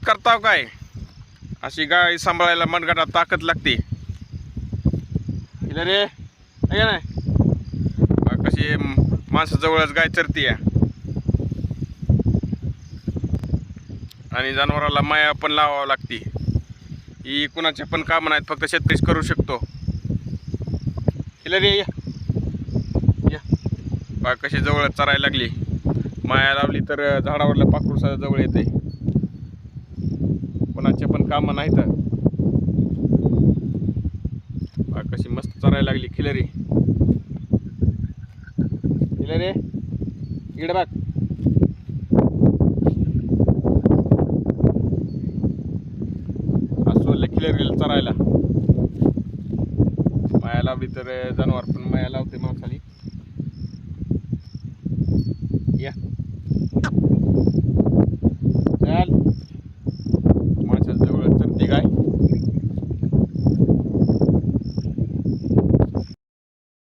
करताव काय अशी गाय सांभाळायला मनगटात ताकद लागते. हिला रे आहे नाही कशी माणसाजवळच गाय चरते या आणि जनावराला माया पण लावावं लागते. ही कुणाच्या पण कामं नाहीत, फक्त शेतकरीच करू शकतो. हिला रे या बा कशी जवळ चरायला लागली. माया लावली तर झाडावरलं पाखरू सुद्धा जवळ येते. कोणाचे पण कामं नाहीत. बा कशी मस्त चरायला लागली खिलरी. खिलरी इकडे बघ. असं खिलरीला चरायला माया लावली तर जनावर पण माया लावते माणसाली.